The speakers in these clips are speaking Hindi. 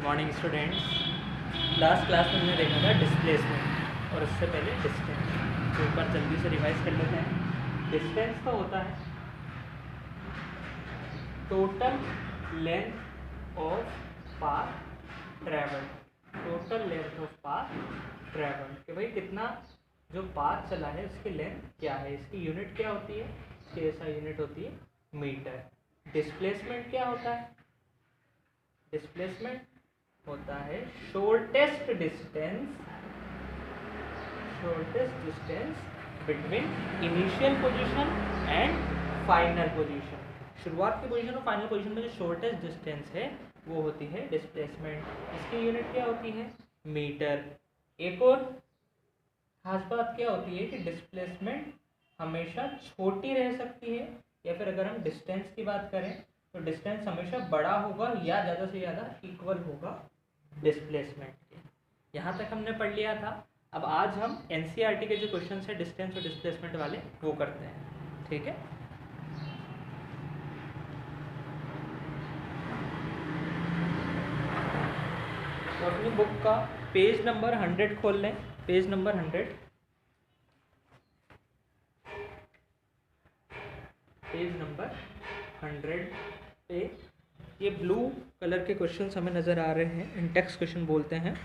Morning students. लास्ट क्लास में हमने देखा था डिस्प्लेसमेंट और उससे पहले डिस्टेंस। तो एक बार जल्दी से रिवाइज कर लेते हैं। डिस्टेंस तो होता है total length of path travel. Total length of path travel कि भाई कितना जो पाथ चला है उसकी लेंथ क्या है, इसकी यूनिट क्या होती है, इसकी ऐसा यूनिट होती है मीटर। डिस्प्लेसमेंट क्या होता है? डिस्प्लेसमेंट होता है shortest distance between initial position and final position. शुरुआत की पोजीशन और फाइनल पोजीशन में जो शॉर्टेस्ट डिस्टेंस है वो होती है डिस्प्लेसमेंट। इसकी यूनिट क्या होती है? मीटर। एक और खास बात क्या होती है कि डिस्प्लेसमेंट हमेशा छोटी रह सकती है, या फिर अगर हम डिस्टेंस की बात करें तो डिस्टेंस हमेशा बड़ा होगा या ज़्यादा से ज़्यादा इक्वल होगा डिस्प्लेसमेंट के। यहाँ तक हमने पढ़ लिया था। अब आज हम एनसीईआरटी के जो क्वेश्चन है डिस्टेंस और डिस्प्लेसमेंट वाले वो करते हैं, ठीक है। तो अपनी बुक का पेज नंबर 100 खोल लें। पेज नंबर 100, पेज नंबर 100 पे ये ब्लू कलर के क्वेश्चंस हमें नज़र आ रहे हैं, इंटेक्स क्वेश्चन बोलते हैं।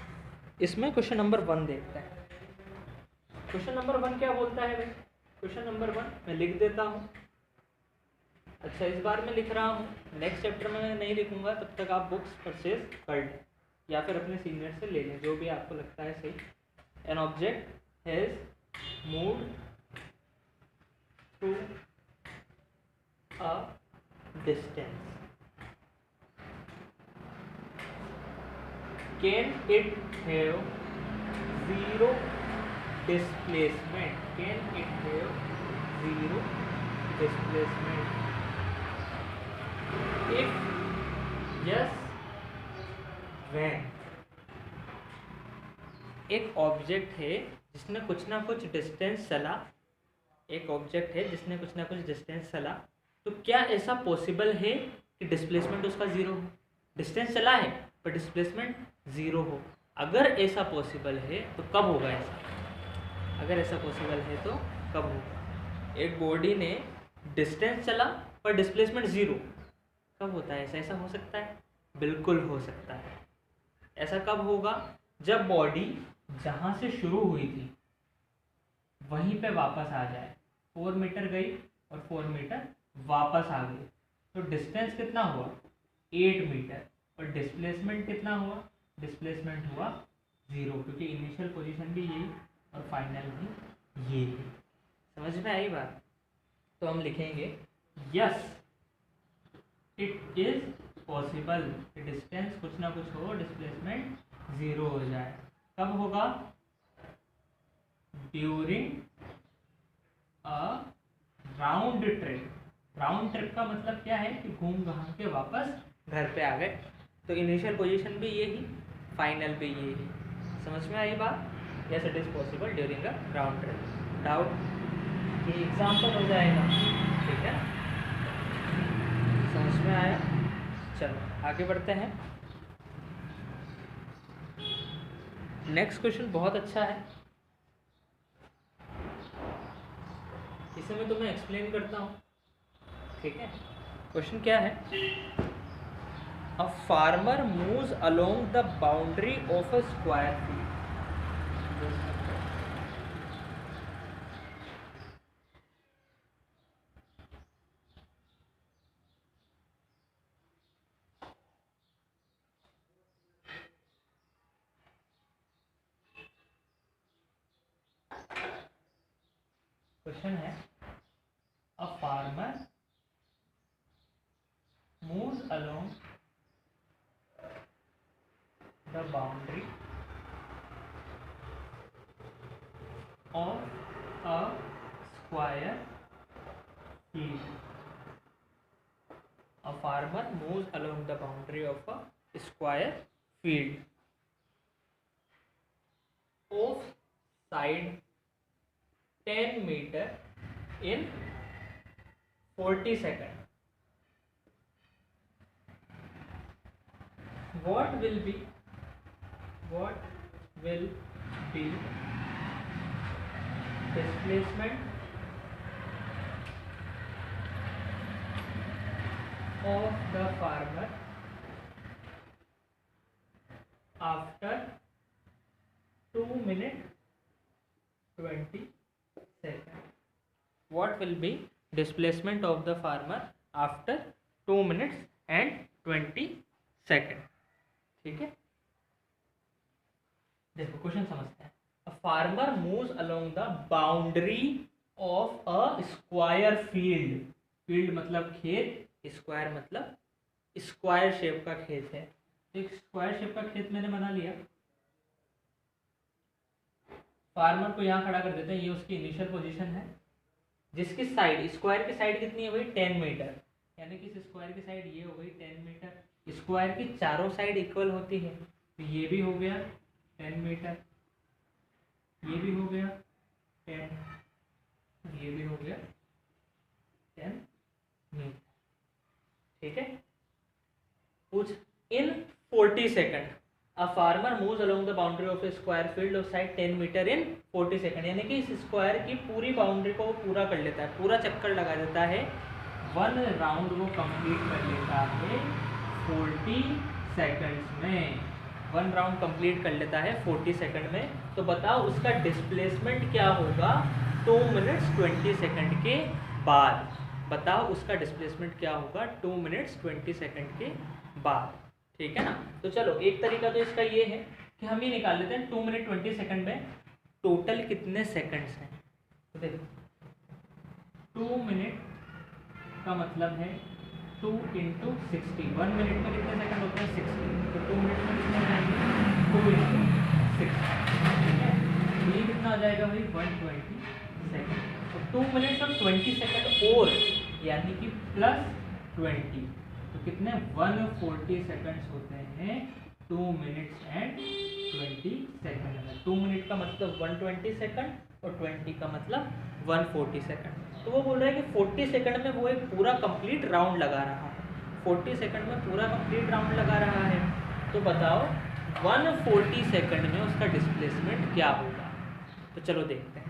इसमें क्वेश्चन नंबर 1 देखते हैं। क्वेश्चन नंबर 1 क्या बोलता है भाई? क्वेश्चन नंबर 1 मैं लिख देता हूँ। अच्छा, इस बार मैं लिख रहा हूँ, नेक्स्ट चैप्टर में मैं नहीं लिखूंगा, तब तक आप बुक्स परचेज कर लें या फिर अपने सीनियर से ले लें, जो भी आपको लगता है सही। An object has moved through a distance, can it have zero displacement? Can it have zero displacement? If yes, when? एक ऑब्जेक्ट है जिसने कुछ ना कुछ डिस्टेंस चला, एक ऑब्जेक्ट है जिसने कुछ ना कुछ डिस्टेंस चला, तो क्या ऐसा पॉसिबल है कि डिस्प्लेसमेंट उसका जीरो हो? डिस्टेंस चला है पर डिस्प्लेसमेंट जीरो हो। अगर ऐसा पॉसिबल है तो कब होगा ऐसा? अगर ऐसा पॉसिबल है तो कब होगा? एक बॉडी ने डिस्टेंस चला पर डिस्प्लेसमेंट जीरो, कब होता है ऐसा? ऐसा हो सकता है? बिल्कुल हो सकता है। ऐसा कब होगा? जब बॉडी जहाँ से शुरू हुई थी वहीं पे वापस आ जाए। 4 मीटर गई और 4 मीटर वापस आ गई, तो डिस्टेंस कितना हुआ? 8 मीटर। और डिस्प्लेसमेंट कितना हुआ? डिस्प्लेसमेंट हुआ जीरो, क्योंकि इनिशियल पोजीशन भी यही और फाइनल भी यही। समझ में आई बात? तो हम लिखेंगे यस इट इज पॉसिबल कि डिस्टेंस कुछ ना कुछ हो, डिस्प्लेसमेंट जीरो हो जाए। कब होगा? During a round trip. Round trip का मतलब क्या है कि घूम घाम के वापस घर पे आ गए। तो इनिशियल पोजीशन भी यही, फाइनल भी यही। समझ में आई बात? Yes it is possible during a round trip. Doubt? ये एग्जाम्पल हो जाएगा, ठीक है। समझ में आया? चलो आगे बढ़ते हैं। नेक्स्ट क्वेश्चन बहुत अच्छा है, इसे मैं तुम्हें एक्सप्लेन करता हूँ, ठीक है। क्वेश्चन क्या है? A farmer moves along the boundary of a square field. Question है a farmer moves along the boundary of a square field. A farmer moves along the boundary of a square field of side 10 meter in 40 seconds. what will be displacement of the farmer after 2 minutes 20 seconds? What will be displacement of the farmer after 2 minutes and 20 seconds? ठीक है, देखो क्वेश्चन समझते हैं. अ farmer moves along the boundary of a square field. Field मतलब खेत, स्क्वायर मतलब स्क्वायर शेप का खेत है. एक स्क्वायर शेप का खेत मैंने बना लिया. फार्मर को यहाँ खड़ा कर देते हैं. ये उसकी इनिशियल पोजीशन है जिसकी साइड, स्क्वायर की साइड कितनी है भाई 10 मीटर, यानी कि इस स्क्वायर की साइड ये हो गई 10 मीटर. स्क्वायर की चारों साइड इक्वल होती है, तो ये भी हो गया 10 मीटर, ये भी हो गया 10, ये भी हो गया 10 मीटर. ठीक है. कुछ in 40 second a farmer moves along the boundary of a square field of side 10 metre in 40 second, यानी कि इस स्क्वायर की पूरी बाउंड्री को वो पूरा कर लेता है, पूरा चक्कर लगा देता है. 1 राउंड वो कंप्लीट कर लेता है 40 सेकंड्स में. 1 राउंड कंप्लीट कर लेता है 40 सेकंड में. तो बताओ उसका डिस्प्लेसमेंट क्या होगा 2 मिनट्स 20 सेकंड के बाद. बताओ उसका डिस्प्लेसमेंट क्या होगा 2 मिनट्स 20 सेकंड के बाद. ठीक है ना. तो चलो एक तरीका तो इसका ये है कि हम ये निकाल लेते हैं 2 मिनट 20 सेकंड में टोटल कितने सेकंड्स हैं. तो देखो 2 मिनट का मतलब है 2 इंटू 60. 1 मिनट में कितने सेकंड होते हैं 60, तो 2 मिनट में कितने हो जाएंगे 2 इंटू 60. ठीक है. तो ये कितना हो जाएगा भाई 120 सेकंड. तो 2 मिनट्स और 20 सेकंड और यानी कि प्लस 20, तो कितने 140 सेकंड्स होते हैं 2 मिनट्स एंड 20 सेकंड में. 2 मिनट का मतलब 120 सेकंड और 20 का मतलब 140 सेकंड. तो वो बोल रहा है कि 40 सेकंड में वो एक पूरा कंप्लीट राउंड लगा रहा है. 40 सेकंड में पूरा कंप्लीट राउंड लगा रहा है. तो बताओ 140 सेकंड में उसका डिस्प्लेसमेंट क्या होगा. तो चलो देखते हैं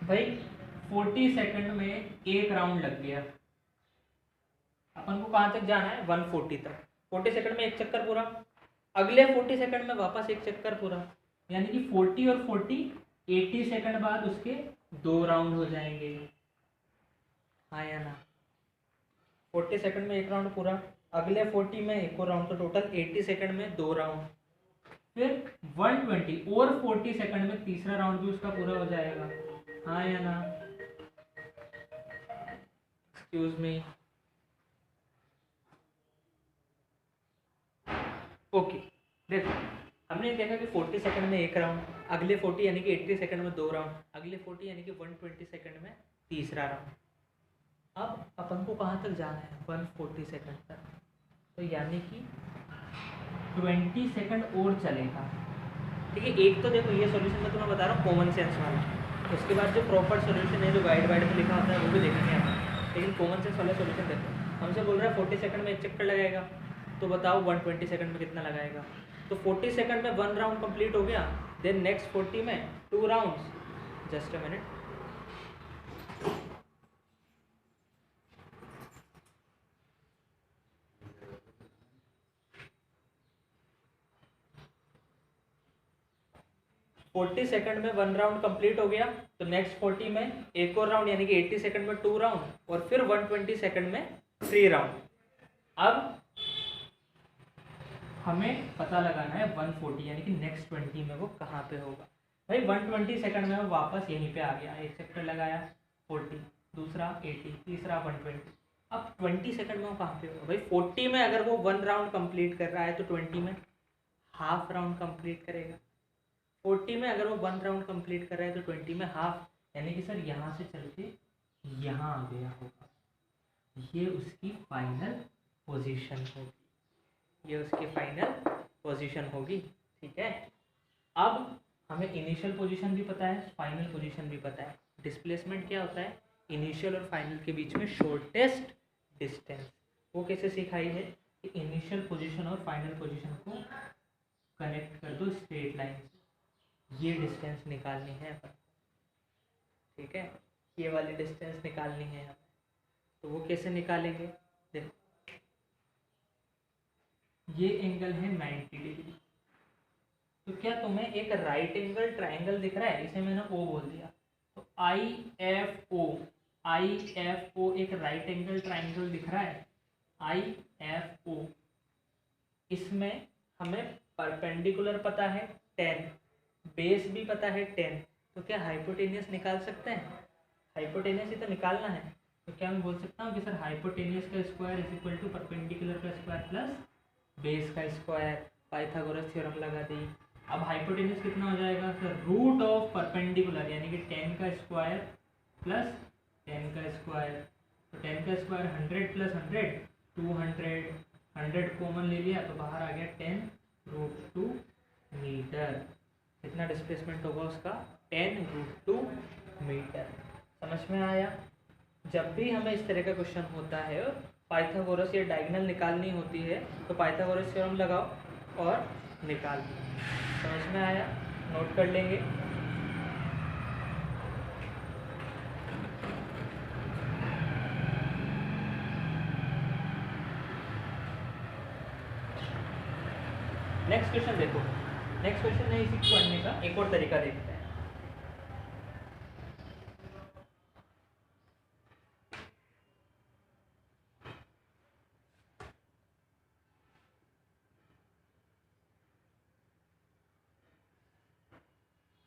भाई. 40 सेकंड में एक राउंड लग गया. अपन को कहाँ तक जाना है 140 तक. 40 सेकंड में एक चक्कर पूरा, अगले 40 सेकंड में वापस एक चक्कर पूरा, यानी कि 40 और 40 80 सेकंड बाद उसके 2 राउंड हो जाएंगे. हाँ या ना. 40 सेकंड में एक राउंड पूरा, अगले 40 में एक और राउंड, तो टोटल 80 सेकंड में 2 राउंड. फिर 120 और 40 सेकंड में तीसरा राउंड भी उसका पूरा हो जाएगा. हाँ या ना. Excuse me. ओके. देखो हमने देखा कि 40 सेकंड में एक राउंड, अगले 40 यानी कि 80 सेकंड में 2 राउंड, अगले 40 यानी कि 120 सेकंड में तीसरा राउंड. अब अपन को कहाँ तक जाना है 140 सेकंड तक. तो यानी कि 20 सेकंड और चलेगा. ठीक है. एक तो देखो ये सॉल्यूशन मैं तुम्हें बता रहा हूँ कॉमन सेंस वाला. उसके बाद जो प्रॉपर सॉल्यूशन है जो गाइड वाइड में लिखा होता है वो भी देखेंगे अपन. लेकिन कॉमन सेंस वाला सॉल्यूशन देखो. हमसे बोल रहा है 40 सेकंड में एक चक्कर लगाएगा, तो बताओ 120 सेकंड में कितना लगाएगा. तो 40 सेकंड में 1 राउंड कंप्लीट हो गया. देन नेक्स्ट 40 में 2 rounds. Just a minute. Forty second में 1 राउंड कंप्लीट हो गया, तो नेक्स्ट 40 में एक और राउंड यानी कि 80 सेकंड में 2 राउंड, और फिर 120 सेकंड में 3 राउंड. अब हमें पता लगाना है 140 यानी कि नेक्स्ट 20 में वो कहाँ पे होगा. भाई 120 सेकंड में वो वापस यहीं पे आ गया. एक चक्कर लगाया 40, दूसरा 80, तीसरा 120. अब 20 सेकंड में वो कहाँ पे होगा. भाई 40 में अगर वो 1 राउंड कंप्लीट कर रहा है तो 20 में हाफ राउंड कंप्लीट करेगा. 40 में अगर वो 1 राउंड कंप्लीट कर रहा है तो 20 में हाफ, यानी कि सर यहाँ से चल के यहाँ आ गया होगा. ये उसकी फाइनल पोजीशन होगी. ये उसकी फाइनल पोजीशन होगी. ठीक है. अब हमें इनिशियल पोजीशन भी पता है, फाइनल पोजीशन भी पता है. डिस्प्लेसमेंट क्या होता है, इनिशियल और फाइनल के बीच में शॉर्टेस्ट डिस्टेंस. वो कैसे सिखाई है, कि इनिशियल पोजीशन और फाइनल पोजीशन को कनेक्ट कर दो स्ट्रेट लाइन से, ये डिस्टेंस निकालनी है अपन, ठीक है, ये वाली डिस्टेंस निकालनी है हमें। तो वो कैसे निकालेंगे, देखो ये एंगल है 90 डिग्री, तो क्या तुम्हें एक राइट एंगल ट्राइंगल दिख रहा है, इसे मैंने ओ बोल दिया, तो आई एफ ओ एक राइट एंगल ट्राइंगल दिख रहा है, आई एफ ओ। इसमें हमें परपेंडिकुलर पता है 10, बेस भी पता है 10, तो क्या हाइपोटेनियस निकाल सकते हैं, हाइपोटेनियस ही तो निकालना है। तो क्या मैं बोल सकता हूँ कि सर हाइपोटेनियस का square is equal to perpendicular का स्क्वायर प्लस बेस का स्क्वायर, पाइथागोरस थ्योरम लगा दी। अब हाइपोटेनियस कितना हो जाएगा सर, रूट ऑफ परपेंडिकुलर यानी कि 10 का स्क्वायर प्लस 10 का स्क्वायर, तो 10 का स्क्वायर 100 प्लस 100 200, 100 कॉमन ले लिया तो बाहर आ गया 10√2 मीटर। कितना डिस्प्लेसमेंट होगा उसका, 10√2 मीटर। समझ में आया। जब भी हमें इस तरह का क्वेश्चन होता है, पाइथागोरस या डायगोनल निकालनी होती है, तो पाइथागोरस थ्योरम लगाओ और निकाल दो। समझ में आया, नोट कर लेंगे। नेक्स्ट क्वेश्चन देखो, नेक्स्ट क्वेश्चन है इसी को पढ़ने का एक और तरीका देखते हैं।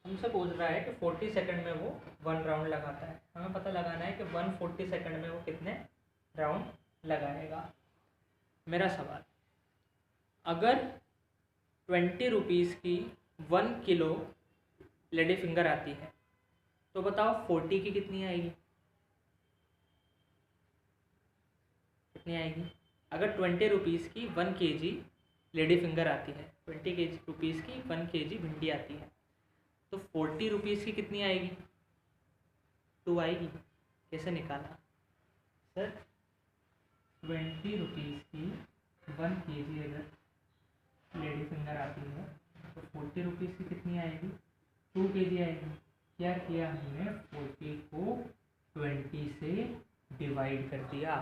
हमसे पूछ रहा है कि 40 सेकंड में वो 1 राउंड लगाता है, हमें पता लगाना है कि 140 सेकंड में वो कितने राउंड लगाएगा। मेरा सवाल, अगर 20 रुपीज़ की 1 किलो लेडी फिंगर आती है, तो बताओ 40 की कितनी आएगी, कितनी आएगी। अगर 20 रुपीज़ की 1 kg लेडी फिंगर आती है, 20 रुपीज़ की 1 kg भिंडी आती है, तो 40 रुपीज़ की कितनी आएगी, 2 आएगी। कैसे निकाला सर, 20 रुपीज़ की 1 kg अगर लेडी फिंगर आती है, तो 40 रुपीज़ की कितनी आएगी, 2 kg आएगी। क्या किया हमने, 40 को 20 से डिवाइड कर दिया,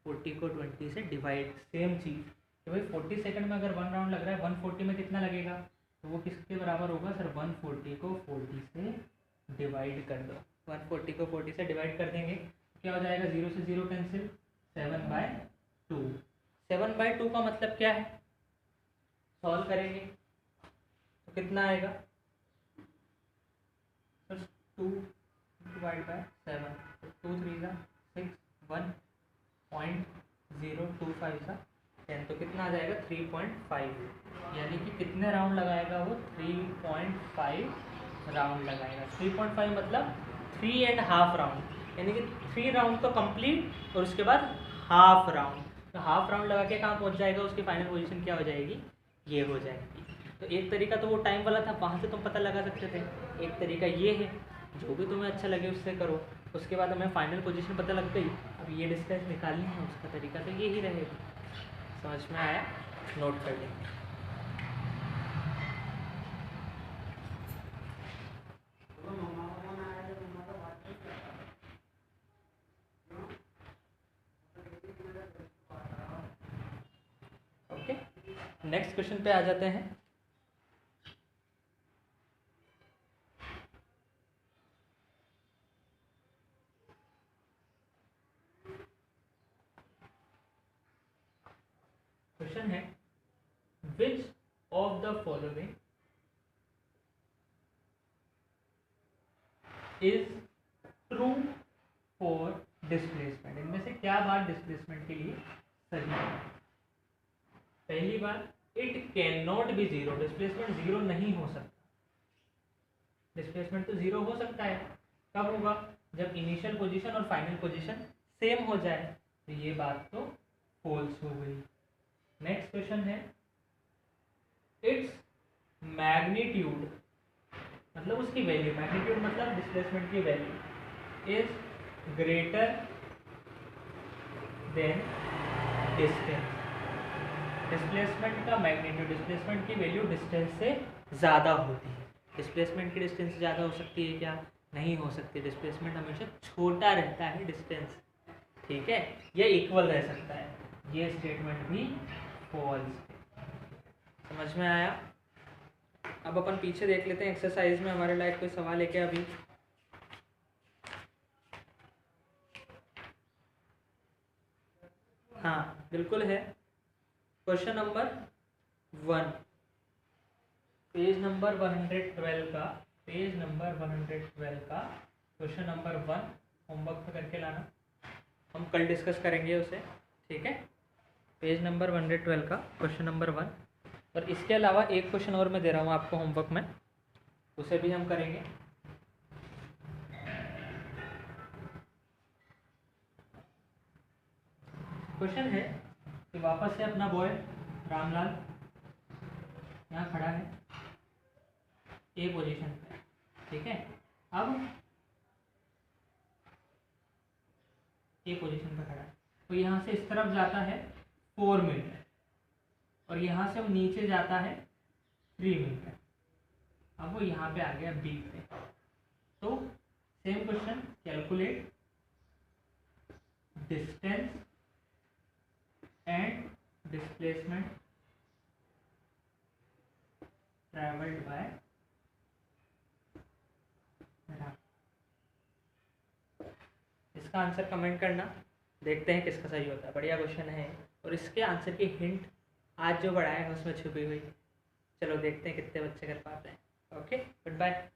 40 को 20 से डिवाइड, सेम चीज़ कि भाई 40 सेकंड में अगर 1 राउंड लग रहा है, 140 में कितना लगेगा, तो वो किसके बराबर होगा सर, 140 को 40 से डिवाइड कर दो। 140 को 40 से डिवाइड कर देंगे, क्या हो जाएगा, 0 से 0 कैंसिल, 7/2। 7/2 का मतलब क्या है, सॉल्व करेंगे तो कितना आएगा सर, 2 डिवाइड बाय 7, 2 3 सा 6, 1.025 सा 10, तो कितना आ जाएगा 3.5, यानी कि कितने राउंड लगाएगा वो, 3.5 राउंड लगाएगा। 3.5 मतलब 3.5 राउंड, यानी कि 3 राउंड तो कंप्लीट और उसके बाद हाफ राउंड, तो हाफ राउंड लगा के कहाँ पहुँच जाएगा, उसकी फाइनल पोजीशन क्या हो जाएगी, ये हो जाएगी। तो एक तरीका तो वो टाइम वाला था, वहाँ से तुम पता लगा सकते थे, एक तरीका ये है, जो भी तुम्हें अच्छा लगे उससे करो। उसके बाद हमें फाइनल पोजीशन पता लग गई, अब ये डिस्टेंस निकालनी है, उसका तरीका तो ये ही रहेगा। समझ में आया, नोट कर लेंगे। ओके, नेक्स्ट क्वेश्चन पे आ जाते हैं। क्वेश्चन है, which of the following is true for displacement, इनमें से क्या बात डिस्प्लेसमेंट के लिए सही है। पहली बात, it can not be zero, displacement zero नहीं हो सकता। डिस्प्लेसमेंट तो जीरो हो सकता है, कब होगा, जब इनिशियल पोजीशन और फाइनल पोजीशन सेम हो जाए, तो ये बात तो फॉल्स हो गई। नेक्स्ट क्वेश्चन है, इट्स मैग्नीट्यूड, मतलब उसकी वैल्यू, मैग्नीट्यूड मतलब डिस्प्लेसमेंट की value, is greater than distance, displacement का मैग्नीट्यूड, डिस्प्लेसमेंट की वैल्यू डिस्टेंस से ज़्यादा होती है। डिस्प्लेसमेंट की डिस्टेंस से ज़्यादा हो सकती है क्या? नहीं हो सकती। डिस्प्लेसमेंट हमेशा छोटा रहता है डिस्टेंस, ठीक है, ये इक्वल रह सकता है। ये स्टेटमेंट भी फॉल्स। समझ में आया? अब अपन पीछे देख लेते हैं एक्सरसाइज में हमारे लायक कोई सवाल है क्या अभी? हाँ बिल्कुल है। क्वेश्चन नंबर 1, पेज नंबर 112 का, पेज नंबर 112 का क्वेश्चन नंबर 1 होमवर्क पे करके लाना, हम कल डिस्कस करेंगे उसे, ठीक है। पेज नंबर 112 का क्वेश्चन नंबर 1, और इसके अलावा एक क्वेश्चन और मैं दे रहा हूँ आपको होमवर्क में, उसे भी हम करेंगे। क्वेश्चन है कि वापस से अपना बॉय रामलाल यहाँ खड़ा है ए पोजीशन पे, ठीक है। अब ए पोजीशन पे खड़ा है, तो यहाँ से इस तरफ जाता है 4 मीटर और यहाँ से वो नीचे जाता है 3 मीटर। अब वो यहाँ पे आ गया बी पे, तो same question, calculate distance and displacement travelled bye Ram. इसका आंसर कमेंट करना, देखते हैं किसका सही होता है। बढ़िया क्वेश्चन है और इसके आंसर की हिंट आज जो बढ़ाया है उसमें छुपी हुई। चलो देखते हैं कितने बच्चे कर पाते हैं। Okay, good bye.